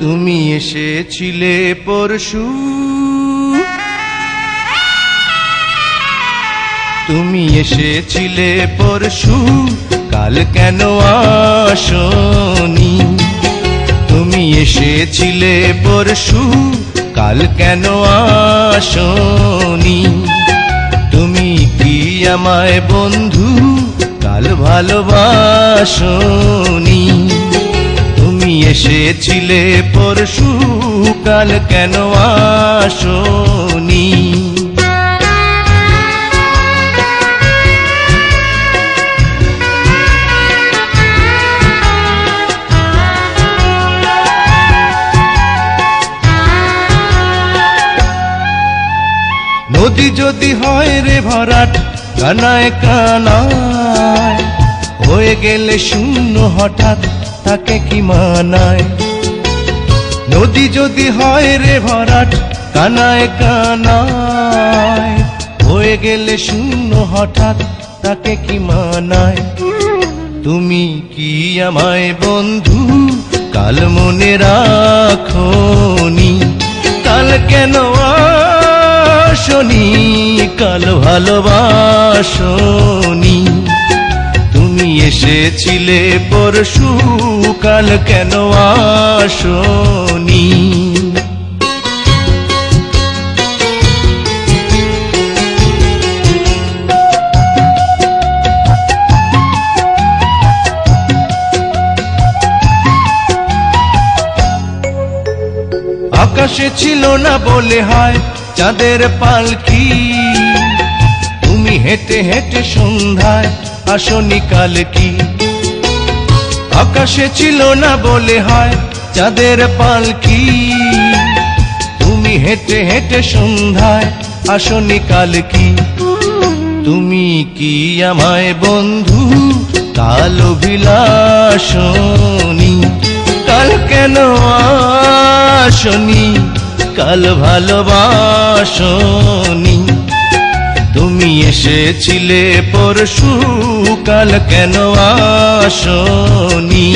তুমি এসেছিলে পরশু, তুমি এসেছিলে পরশু, কাল কেন আসনি? তুমি এসেছিলে পরশু, কাল কেন আসনি? তুমি কি আমায় বন্ধু কাল ভালোবাসনি? তুমি এসেছিলে পরশু, কাল কেন আসনি? নদী যদি হয় রে ভরাট কানায় কানায়, হয়ে গেলে শূন্য হঠাৎ তাকে কি মানায়? নদী যদি হয় রে ভরাট কানায় কানায়, হয়ে গেলে শূন্য হঠাৎ তাকে কি মানায়? তুমি কি আমায় বন্ধু কাল মনে রাখোনি? কাল কেন আসনি? কাল ভালোবাসনি? তুমি এসেছিলে পরশু, কাল কেন আসনি? আকাশে ছিল না বলে হয় চাঁদের পালকি, তুমি হেঁটে হেঁটে সন্ধ্যায় আসনি কাল কি? আকাশে ছিল না বলে হয় চাঁদের পালকি, তুমি হেঁটে হেঁটে সন্ধ্যায় আসনি কাল কি? তুমি কি আমায় বন্ধু কাল অভিলাষনি? কাল কেন আসনি? কাল ভালোবাসনি? তুমি এসেছিলে পরশু, কাল কেন আসনি?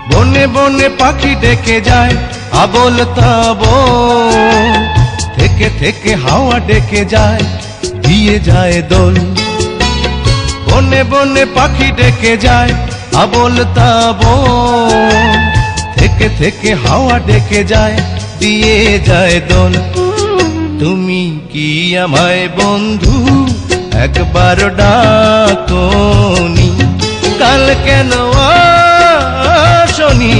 বনে বনে পাখি ডেকে যায় আবোল তাবোল, থেকে থেকে হাওয়া ডেকে যায় দিয়ে যায় দোল। বনে বনে পাখি ডেকে যায় আবোল তাবোল, থেকে থেকে হাওয়া ডেকে যায় দিয়ে যায় দোল। তুমি কি আমায় বন্ধু একবার ডাকোনি? কাল কেন আসনি?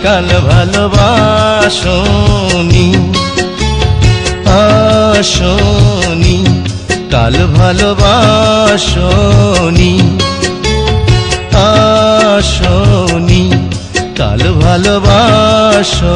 কাল ভালোবাসনি? আসনি? কাল ভালোবাসনি? আসনি? কাল ভালোবাসনি?